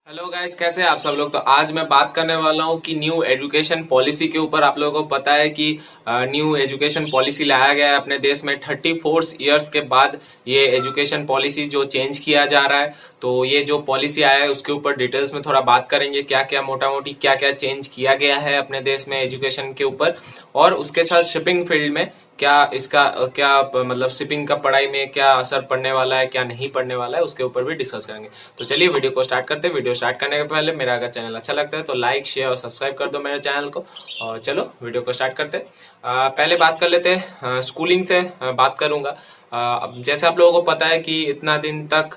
Hello guys, कैसे हैं आप सब लोग। तो आज मैं बात करने वाला हूं कि न्यू एजुकेशन पॉलिसी के ऊपर। आप लोगों को पता है कि न्यू एजुकेशन पॉलिसी लाया गया है अपने देश में 34 इयर्स के बाद। ये एजुकेशन पॉलिसी जो चेंज किया जा रहा है, तो ये जो पॉलिसी आया है उसके ऊपर डिटेल्स में थोड़ा बात करेंगे। क्या क्या मोटा मोटी क्या क्या चेंज किया गया है अपने देश में एजुकेशन के ऊपर, और उसके साथ शिपिंग फील्ड में क्या इसका क्या मतलब शिपिंग का पढ़ाई में क्या असर पड़ने वाला है, क्या नहीं पड़ने वाला है, उसके ऊपर भी डिस्कस करेंगे। तो चलिए वीडियो को स्टार्ट करते हैं। वीडियो स्टार्ट करने के पहले मेरा अगर चैनल अच्छा लगता है तो लाइक शेयर और सब्सक्राइब कर दो मेरे चैनल को। और चलो वीडियो को स्टार्ट करते हैं। पहले बात कर लेते हैं स्कूलिंग से। बात करूंगा। अब जैसे आप लोगों को पता है कि इतना दिन तक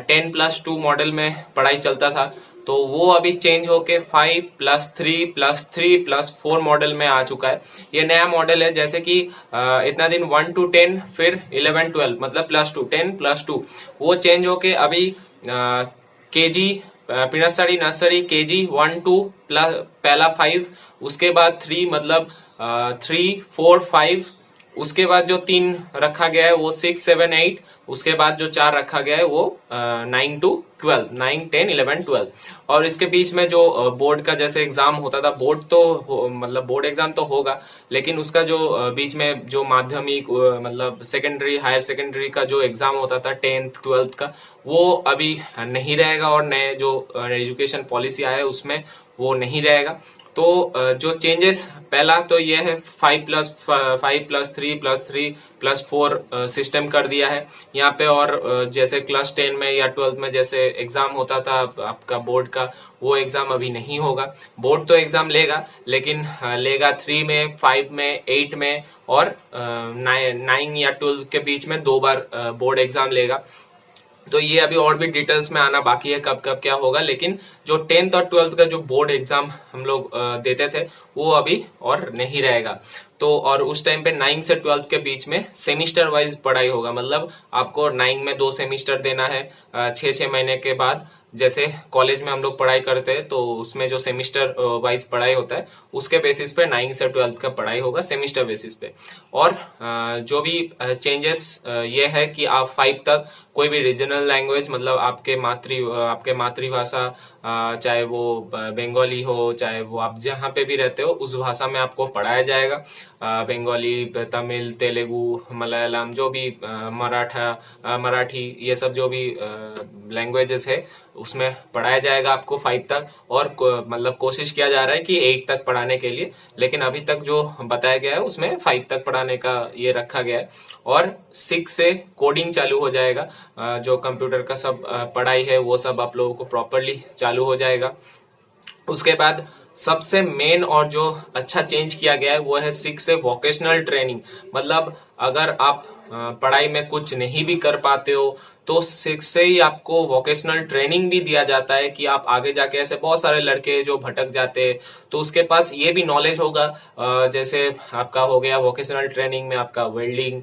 10+2 मॉडल में पढ़ाई चलता था, तो वो अभी चेंज होके 5+3+3+4 मॉडल में आ चुका है। ये नया मॉडल है। जैसे कि इतना दिन 1 to 10, फिर 11-12 मतलब +2, 10+2, वो चेंज होके अभी KG, pre nursery, nursery, KG 1-2 plus पहला 5, उसके बाद 3 मतलब 3-4-5, उसके बाद जो 3 रखा गया है वो 6-7-8, उसके बाद जो 4 रखा गया है वो 9-12, 9-10-11-12। और इसके बीच में जो बोर्ड का जैसे एग्जाम होता था, बोर्ड तो मतलब बोर्ड एग्जाम तो होगा, लेकिन उसका जो बीच में जो माध्यमिक मतलब सेकेंडरी, हायर सेकेंडरी का जो एग्जाम होता था 10th-12th का, वो अभी नहीं रहेगा। और नए जो एजुकेशन पॉलिसी आया है उसमें वो नहीं रहेगा। तो जो चेंजेस, पहला तो ये है 5+3+3+4 सिस्टम कर दिया है यहाँ पे। और जैसे क्लास 10 में या 12th में जैसे एग्जाम होता था आपका बोर्ड का, वो एग्जाम अभी नहीं होगा। बोर्ड तो एग्जाम लेगा, लेकिन लेगा 3 में, 5 में, 8 में, और 9 या 12 के बीच में 2 बार बोर्ड एग्जाम लेगा। तो ये अभी और भी डिटेल्स में आना बाकी है, कब कब क्या होगा। लेकिन जो 10th और 12th का जो बोर्ड एग्जाम हम लोग देते थे, वो अभी और नहीं रहेगा। तो और उस टाइम पे 9 से 12 के बीच में सेमिस्टर वाइज पढ़ाई होगा। मतलब आपको 9 में 2 सेमिस्टर देना है 6-6 महीने के बाद। जैसे कॉलेज में हम लोग पढ़ाई करते हैं, तो उसमें जो सेमिस्टर वाइज पढ़ाई होता है, उसके बेसिस पे 9 से 12 का पढ़ाई होगा सेमिस्टर बेसिस पे। और जो भी चेंजेस ये है कि आप 5 तक कोई भी रीजनल लैंग्वेज, मतलब आपके मातृभाषा, चाहे वो बंगाली हो, चाहे वो आप जहाँ पे भी रहते हो उस भाषा में आपको पढ़ाया जाएगा। बंगाली, तमिल, तेलुगु, मलयालम, जो भी मराठी, ये सब जो भी लैंग्वेजेस है उसमें पढ़ाया जाएगा आपको 5 तक। और मतलब कोशिश किया जा रहा है कि 8 तक पढ़ाने के लिए, लेकिन अभी तक जो बताया गया है उसमें 5 तक पढ़ाने का ये रखा गया है। और 6 से कोडिंग चालू हो जाएगा। जो कंप्यूटर का सब पढ़ाई है वो सब आप लोगों को प्रॉपरली चालू हो जाएगा। उसके बाद सबसे मेन और जो अच्छा चेंज किया गया है वो है 6 से वोकेशनल ट्रेनिंग। मतलब अगर आप पढ़ाई में कुछ नहीं भी कर पाते हो, तो 6 से ही आपको वोकेशनल ट्रेनिंग भी दिया जाता है कि आप आगे जाके, ऐसे बहुत सारे लड़के जो भटक जाते हैं तो उसके पास ये भी नॉलेज होगा। जैसे आपका हो गया वोकेशनल ट्रेनिंग में आपका वेल्डिंग,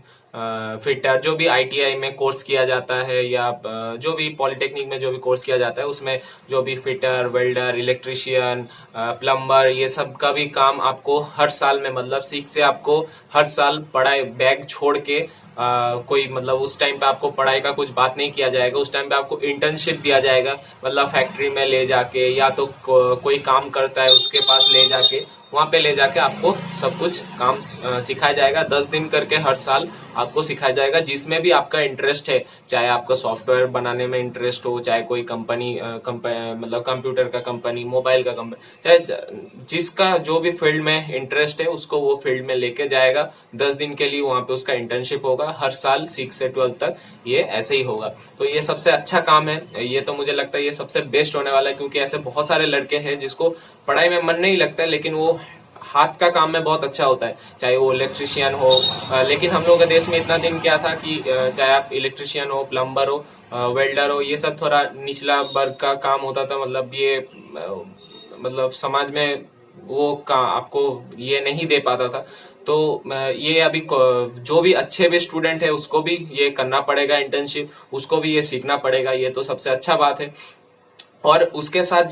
फिटर, जो भी आईटीआई में कोर्स किया जाता है, या जो भी पॉलिटेक्निक में जो भी कोर्स किया जाता है उसमें जो भी फिटर, वेल्डर, इलेक्ट्रिशियन, प्लम्बर, ये सब का भी काम आपको हर साल में, मतलब 6 से आपको हर साल पढ़ाई बैग छोड़ के कोई मतलब उस टाइम पे आपको पढ़ाई का कुछ बात नहीं किया जाएगा। उस टाइम पे आपको इंटर्नशिप दिया जाएगा। मतलब फैक्ट्री में ले जाके, या तो कोई काम करता है उसके पास ले जाके, वहां पे ले जाके आपको सब कुछ काम सिखाया जाएगा। 10 दिन करके हर साल आपको सिखाया जाएगा, जिसमें भी आपका इंटरेस्ट है। चाहे आपका सॉफ्टवेयर बनाने में इंटरेस्ट हो, चाहे कोई कंपनी मतलब कंप्यूटर का कंपनी, मोबाइल का कंपनी, चाहे जिसका जो भी फील्ड में इंटरेस्ट है उसको वो फील्ड में लेके जाएगा। 10 दिन के लिए वहां पे उसका इंटर्नशिप होगा हर साल 6 से 12 तक। ये ऐसे ही होगा। तो ये सबसे अच्छा काम है। ये तो मुझे लगता है ये सबसे बेस्ट होने वाला है, क्योंकि ऐसे बहुत सारे लड़के हैं जिसको पढ़ाई में मन नहीं लगता है, लेकिन वो हाथ का काम में बहुत अच्छा होता है, चाहे वो इलेक्ट्रिशियन हो। लेकिन हम लोगों के देश में इतना दिन क्या था कि चाहे आप इलेक्ट्रिशियन हो, प्लम्बर हो, वेल्डर हो, ये सब थोड़ा निचला वर्ग का काम होता था। मतलब ये मतलब समाज में वो का आपको ये नहीं दे पाता था। तो ये अभी जो भी अच्छे भी स्टूडेंट है उसको भी ये करना पड़ेगा इंटर्नशिप, उसको भी ये सीखना पड़ेगा। ये तो सबसे अच्छा बात है। और उसके साथ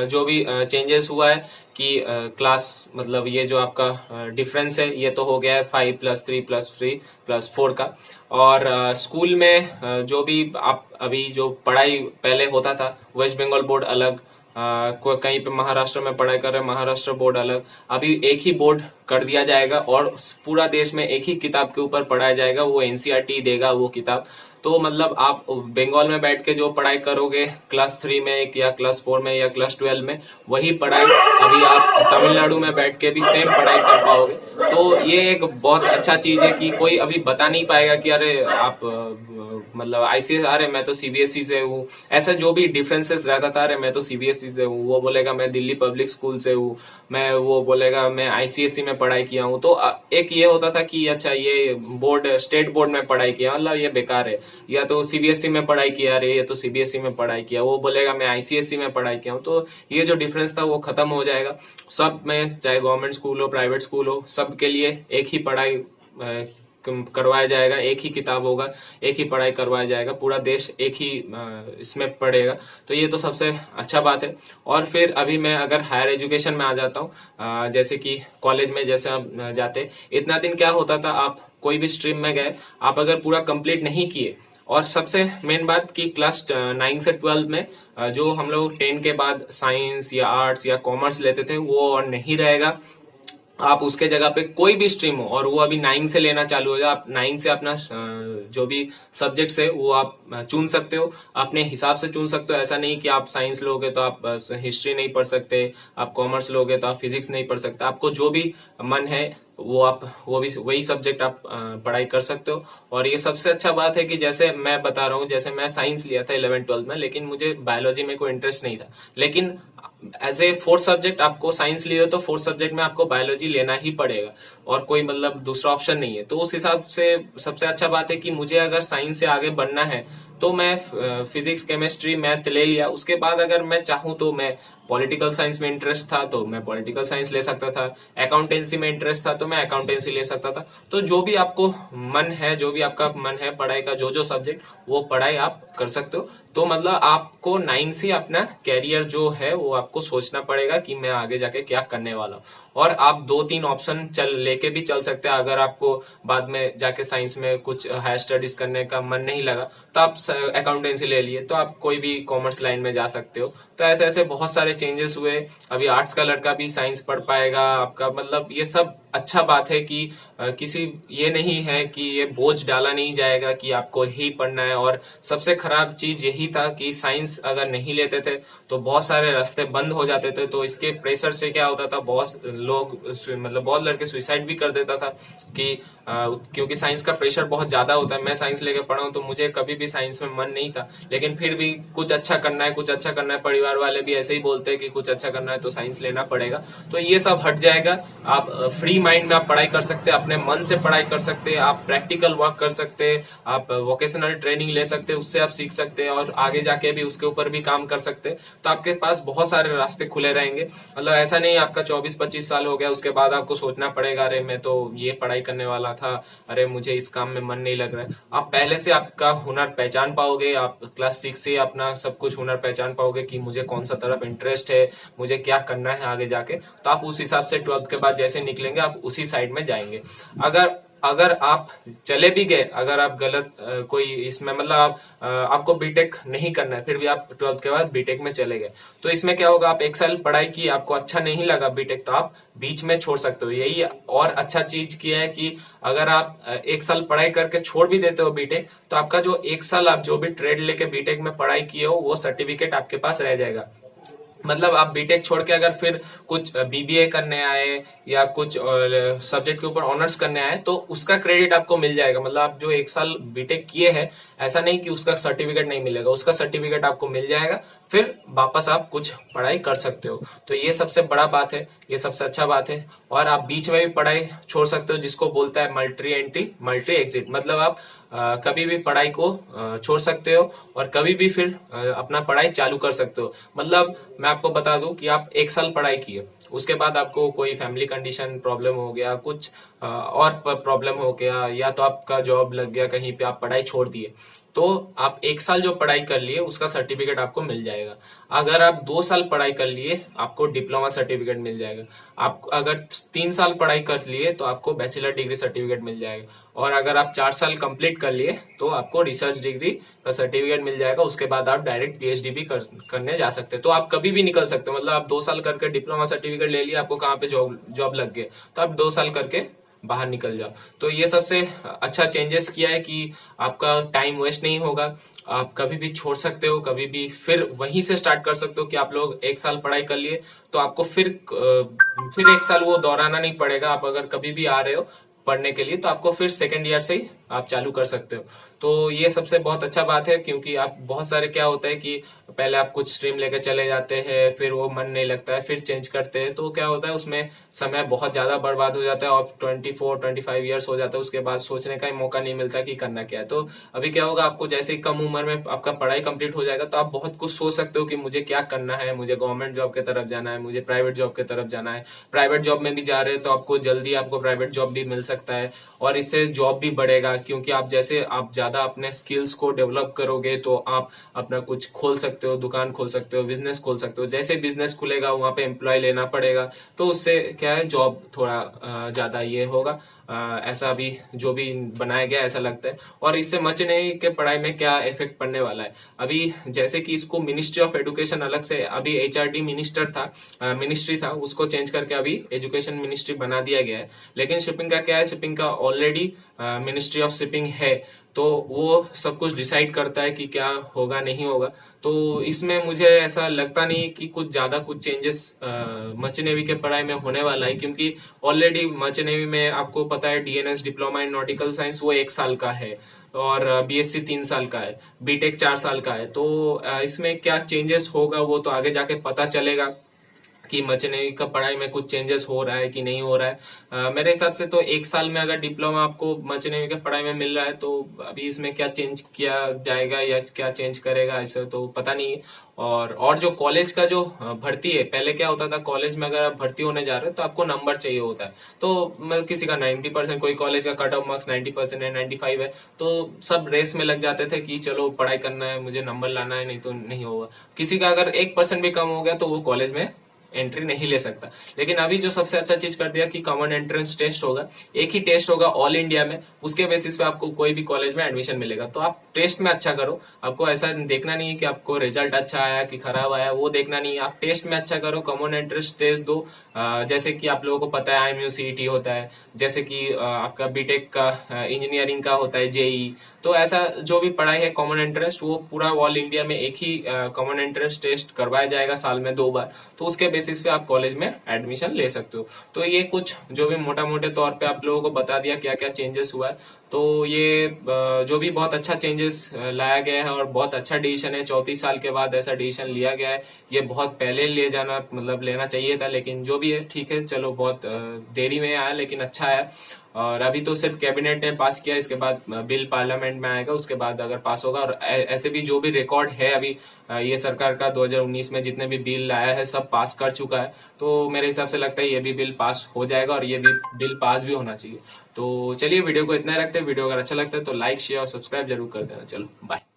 जो भी चेंजेस हुआ है कि क्लास, मतलब ये जो आपका डिफरेंस है ये तो हो गया है 5+3+3+4 का। और स्कूल में जो भी आप अभी जो पढ़ाई पहले होता था, वेस्ट बंगाल बोर्ड अलग, कहीं पे महाराष्ट्र में पढ़ाई कर रहे हैं, महाराष्ट्र बोर्ड अलग, अभी एक ही बोर्ड कर दिया जाएगा और पूरा देश में एक ही किताब के ऊपर पढ़ाया जाएगा, वो एनसीईआरटी देगा वो किताब। तो मतलब आप बंगाल में बैठ के जो पढ़ाई करोगे क्लास 3 में या क्लास 4 में या क्लास 12 में, वही पढ़ाई अभी आप तमिलनाडु में बैठ के भी सेम पढ़ाई कर पाओगे। तो ये एक बहुत अच्छा चीज है कि कोई अभी बता नहीं पाएगा कि अरे आप मतलब आईसीएस, अरे मैं तो सीबीएसई से हूँ, ऐसा जो भी डिफरेंसेस रहता था, अरे मैं तो सीबीएसई से हूँ, वो बोलेगा मैं दिल्ली पब्लिक स्कूल से हूँ, मैं वो बोलेगा मैं आईसीएसई में पढ़ाई किया हूँ। तो एक ये होता था कि अच्छा ये बोर्ड स्टेट बोर्ड में पढ़ाई किया मतलब ये बेकार है, या तो सीबीएसई में पढ़ाई किया, अरे ये तो सीबीएसई में पढ़ाई किया, वो बोलेगा मैं आईसीएसई में पढ़ाई किया हूँ। तो ये जो डिफरेंस था वो खत्म हो जाएगा। सब में चाहे गवर्नमेंट स्कूल हो प्राइवेट स्कूल हो, सबके लिए एक ही पढ़ाई करवाया जाएगा, एक ही किताब होगा, एक ही पढ़ाई करवाया जाएगा, पूरा देश एक ही इसमें पढ़ेगा। तो ये तो सबसे अच्छा बात है। और फिर अभी मैं अगर हायर एजुकेशन में आ जाता हूँ, जैसे कि कॉलेज में जैसे आप जाते, इतना दिन क्या होता था, आप कोई भी स्ट्रीम में गए, आप अगर पूरा कंप्लीट नहीं किए, और सबसे मेन बात कि क्लास 9 से 12 में जो हम लोग 10 के बाद साइंस या आर्ट्स या कॉमर्स लेते थे वो और नहीं रहेगा। आप उसके जगह पे कोई भी स्ट्रीम हो, और वो अभी 9 से लेना चालू हो जाए, आप 9 से अपना जो भी सब्जेक्ट्स है वो आप चुन सकते हो, अपने हिसाब से चुन सकते हो। ऐसा नहीं कि आप साइंस लोगे तो आप हिस्ट्री नहीं पढ़ सकते, आप कॉमर्स लोगे तो आप फिजिक्स नहीं पढ़ सकते, आपको जो भी मन है वो आप वो भी वही सब्जेक्ट आप पढ़ाई कर सकते हो। और ये सबसे अच्छा बात है कि जैसे मैं बता रहा हूँ, जैसे मैं साइंस लिया था 11th-12 में, लेकिन मुझे बायोलॉजी में कोई इंटरेस्ट नहीं था, लेकिन एज ए फोर्थ सब्जेक्ट आपको साइंस लिए तो फोर्थ सब्जेक्ट में आपको बायोलॉजी लेना ही पड़ेगा, और कोई मतलब दूसरा ऑप्शन नहीं है। तो उस हिसाब से सबसे अच्छा बात है कि मुझे अगर साइंस से आगे बढ़ना है तो मैं फिजिक्स केमिस्ट्री मैथ ले लिया, उसके बाद अगर मैं चाहूँ तो मैं पॉलिटिकल साइंस में इंटरेस्ट था तो मैं पॉलिटिकल साइंस ले सकता था, अकाउंटेंसी में इंटरेस्ट था तो मैं अकाउंटेंसी ले सकता था। तो जो भी आपको मन है, जो भी आपका मन है पढ़ाई का, जो जो सब्जेक्ट, वो पढ़ाई आप कर सकते हो। तो मतलब आपको 9 से अपना कैरियर जो है वो आपको सोचना पड़ेगा कि मैं आगे जाके क्या करने वाला हूँ, और आप 2-3 ऑप्शन चल लेके भी चल सकते हैं। अगर आपको बाद में जाके साइंस में कुछ हायर स्टडीज करने का मन नहीं लगा तो आप अकाउंटेंसी ले लिए, तो आप कोई भी कॉमर्स लाइन में जा सकते हो। तो ऐसे ऐसे बहुत सारे चेंजेस हुए, अभी आर्ट्स का लड़का भी साइंस पढ़ पाएगा आपका, मतलब ये सब अच्छा बात है कि किसी ये नहीं है कि ये बोझ डाला नहीं जाएगा कि आपको ही पढ़ना है। और सबसे खराब चीज यही था कि साइंस अगर नहीं लेते थे तो बहुत सारे रास्ते बंद हो जाते थे, तो इसके प्रेशर से क्या होता था, बहुत लोग मतलब बहुत लड़के सुसाइड भी कर देता था कि क्योंकि साइंस का प्रेशर बहुत ज्यादा होता है। मैं साइंस लेके पढ़ा हूँ तो मुझे कभी भी साइंस में मन नहीं था, लेकिन फिर भी कुछ अच्छा करना है, कुछ अच्छा करना है, परिवार वाले भी ऐसे ही बोलते हैं कि कुछ अच्छा करना है तो साइंस लेना पड़ेगा। तो ये सब हट जाएगा, आप फ्री माइंड में आप पढ़ाई कर सकते हैं, अपने मन से पढ़ाई कर सकते हैं, आप प्रैक्टिकल वर्क कर सकते हैं, आप वोकेशनल ट्रेनिंग ले सकते हैं, उससे आप सीख सकते हैं और आगे जाके भी उसके ऊपर भी काम कर सकते हैं। तो आपके पास बहुत सारे रास्ते खुले रहेंगे। मतलब ऐसा नहीं आपका 24-25 साल हो गया उसके बाद आपको सोचना पड़ेगा अरे मैं तो ये पढ़ाई करने वाला था, अरे मुझे इस काम में मन नहीं लग रहा है। आप पहले से आपका हुनर पहचान पाओगे, आप क्लास 6 से अपना सब कुछ हुनर पहचान पाओगे कि मुझे कौन सा तरफ इंटरेस्ट है, मुझे क्या करना है आगे जाके। तो आप उस हिसाब से 12th के बाद जैसे निकलेंगे आप उसी साइड में जाएंगे। अगर अगर आप चले भी गए, अगर आप गलत कोई इसमें मतलब आपको बीटेक नहीं करना है, फिर भी आप 12th के बाद बीटेक में चले गए, तो इसमें क्या होगा, आप 1 साल पढ़ाई की, आपको अच्छा नहीं लगा बीटेक, तो आप बीच में छोड़ सकते हो। यही और अच्छा चीज किया है कि अगर आप 1 साल पढ़ाई करके छोड़ भी देते हो बीटेक, तो आपका जो 1 साल आप जो भी ट्रेड लेके बीटेक में पढ़ाई किए हो वो सर्टिफिकेट आपके पास रह जाएगा। मतलब आप बीटेक छोड़ के अगर फिर कुछ बीबीए करने आए या कुछ सब्जेक्ट के ऊपर ऑनर्स करने आए तो उसका क्रेडिट आपको मिल जाएगा। मतलब आप जो 1 साल बीटेक किए हैं, ऐसा नहीं कि उसका सर्टिफिकेट नहीं मिलेगा, उसका सर्टिफिकेट आपको मिल जाएगा, फिर वापस आप कुछ पढ़ाई कर सकते हो। तो ये सबसे बड़ा बात है, ये सबसे अच्छा बात है। और आप बीच में भी पढ़ाई छोड़ सकते हो, जिसको बोलता है मल्टी एंट्री मल्टी एग्जिट। मतलब आप कभी भी पढ़ाई को छोड़ सकते हो और कभी भी फिर अपना पढ़ाई चालू कर सकते हो। मतलब मैं आपको बता दूं कि आप 1 साल पढ़ाई किए, उसके बाद आपको कोई फैमिली कंडीशन प्रॉब्लम हो गया, कुछ और प्रॉब्लम हो गया, या तो आपका जॉब लग गया कहीं पे, आप पढ़ाई छोड़ दिए, तो आप 1 साल जो पढ़ाई कर लिए उसका सर्टिफिकेट आपको मिल जाएगा। अगर आप 2 साल पढ़ाई कर लिए आपको डिप्लोमा सर्टिफिकेट मिल जाएगा। आप अगर 3 साल पढ़ाई कर लिए तो आपको बैचलर डिग्री सर्टिफिकेट मिल जाएगा। और अगर आप 4 साल कंप्लीट कर लिए तो आपको रिसर्च डिग्री का सर्टिफिकेट मिल जाएगा। उसके बाद आप डायरेक्ट पीएचडी भी करने जा सकते हैं। तो आप कभी भी निकल सकते हो, मतलब आप 2 साल करके डिप्लोमा सर्टिफिकेट ले लिया, आपको कहाँ पे जॉब जॉब लग गए तो आप 2 साल करके बाहर निकल जाओ। तो ये सबसे अच्छा चेंजेस किया है कि आपका टाइम वेस्ट नहीं होगा। आप कभी भी छोड़ सकते हो, कभी भी फिर वहीं से स्टार्ट कर सकते हो कि आप लोग 1 साल पढ़ाई कर लिए तो आपको फिर 1 साल वो दोहराना नहीं पड़ेगा। आप अगर कभी भी आ रहे हो पढ़ने के लिए तो आपको फिर सेकेंड ईयर से ही आप चालू कर सकते हो। तो ये सबसे बहुत अच्छा बात है, क्योंकि आप बहुत सारे क्या होता है कि पहले आप कुछ स्ट्रीम लेकर चले जाते हैं, फिर वो मन नहीं लगता है, फिर चेंज करते हैं, तो क्या होता है उसमें समय बहुत ज्यादा बर्बाद हो जाता है और 24-25 ईयर्स हो जाता है, उसके बाद सोचने का ही मौका नहीं मिलता कि करना क्या है। तो अभी क्या होगा, आपको जैसे ही कम उम्र में आपका पढ़ाई कंप्लीट हो जाएगा तो आप बहुत कुछ सोच सकते हो कि मुझे क्या करना है, मुझे गवर्नमेंट जॉब की तरफ जाना है, मुझे प्राइवेट जॉब की तरफ जाना है। प्राइवेट जॉब में भी जा रहे हैं तो आपको जल्दी आपको प्राइवेट जॉब भी मिल सकता है और इससे जॉब भी बढ़ेगा, क्योंकि आप जैसे आप ज्यादा अपने स्किल्स को डेवलप करोगे तो आप अपना कुछ खोल सकते हो, दुकान खोल सकते हो, बिजनेस खोल सकते हो। जैसे बिजनेस खुलेगा वहां पे एम्प्लॉय लेना पड़ेगा, तो उससे क्या है जॉब थोड़ा ज्यादा ये होगा। ऐसा अभी जो भी बनाया गया ऐसा लगता है। और इससे मचने के पढ़ाई में क्या इफेक्ट पड़ने वाला है, अभी जैसे कि इसको मिनिस्ट्री ऑफ एजुकेशन अलग से, अभी एचआरडी मिनिस्टर था, मिनिस्ट्री था, उसको चेंज करके अभी एजुकेशन मिनिस्ट्री बना दिया गया है। लेकिन शिपिंग का क्या है, शिपिंग का ऑलरेडी मिनिस्ट्री ऑफ शिपिंग है, तो वो सब कुछ डिसाइड करता है कि क्या होगा नहीं होगा। तो इसमें मुझे ऐसा लगता नहीं कि कुछ ज्यादा कुछ चेंजेस मर्चेंट नेवी के पढ़ाई में होने वाला है, क्योंकि ऑलरेडी मर्चेंट नेवी में आपको पता है DNS diploma in nautical science वो 1 साल का है और बीएससी 3 साल का है, बीटेक 4 साल का है। तो इसमें क्या चेंजेस होगा वो तो आगे जाके पता चलेगा कि मर्चेंट नेवी का पढ़ाई में कुछ चेंजेस हो रहा है कि नहीं हो रहा है। मेरे हिसाब से तो 1 साल में अगर डिप्लोमा आपको मर्चेंट नेवी की पढ़ाई में मिल रहा है तो अभी इसमें क्या चेंज किया जाएगा या क्या चेंज करेगा ऐसे तो पता नहीं है। और जो कॉलेज का जो भर्ती है, पहले क्या होता था कॉलेज में अगर आप भर्ती होने जा रहे हो तो आपको नंबर चाहिए होता है। तो मतलब किसी का 90%, कोई कॉलेज का कट ऑफ मार्क्स 90% है, 95 है, तो सब रेस में लग जाते थे कि चलो पढ़ाई करना है, मुझे नंबर लाना है, नहीं तो नहीं होगा। किसी का अगर 1% भी कम हो गया तो वो कॉलेज में एंट्री नहीं ले सकता। लेकिन अभी जो सबसे अच्छा चीज कर दिया कि कॉमन एंट्रेंस टेस्ट होगा, एक ही टेस्ट होगा ऑल इंडिया में, उसके बेसिस पे आपको कोई भी कॉलेज में एडमिशन मिलेगा। तो आप टेस्ट में अच्छा करो, आपको ऐसा देखना नहीं है कि आपको रिजल्ट अच्छा आया कि खराब आया, वो देखना नहीं है, आप टेस्ट में अच्छा करो, कॉमन एंट्रेंस टेस्ट दो। जैसे कि आप लोगों को पता है आईएमयूसीईटी होता है, जैसे कि आपका बीटेक का इंजीनियरिंग का होता है जेई। तो ऐसा जो भी पढ़ाई है कॉमन एंट्रेंस वो पूरा ऑल इंडिया में एक ही कॉमन एंट्रेंस टेस्ट करवाया जाएगा साल में 2 बार। तो उसके बेसिस पे आप कॉलेज में एडमिशन ले सकते हो। तो ये कुछ जो भी मोटा मोटे तौर पे आप लोगों को बता दिया क्या क्या चेंजेस हुआ है। तो ये जो भी बहुत अच्छा चेंजेस लाया गया है और बहुत अच्छा डिसीजन है, 34 साल के बाद ऐसा डिसीजन लिया गया है। ये बहुत पहले ले जाना मतलब लेना चाहिए था, लेकिन जो भी है ठीक है, चलो बहुत देरी में आया लेकिन अच्छा है। और अभी तो सिर्फ कैबिनेट ने पास किया, इसके बाद बिल पार्लियामेंट में आएगा, उसके बाद अगर पास होगा। और ऐसे भी जो भी रिकॉर्ड है अभी ये सरकार का 2019 में जितने भी बिल आया है सब पास कर चुका है। तो मेरे हिसाब से लगता है ये भी बिल पास हो जाएगा और ये भी बिल पास भी होना चाहिए। तो चलिए वीडियो को इतना रखते हैं। वीडियो अगर अच्छा लगता है तो लाइक शेयर और सब्सक्राइब जरूर कर देना। चलो बाय।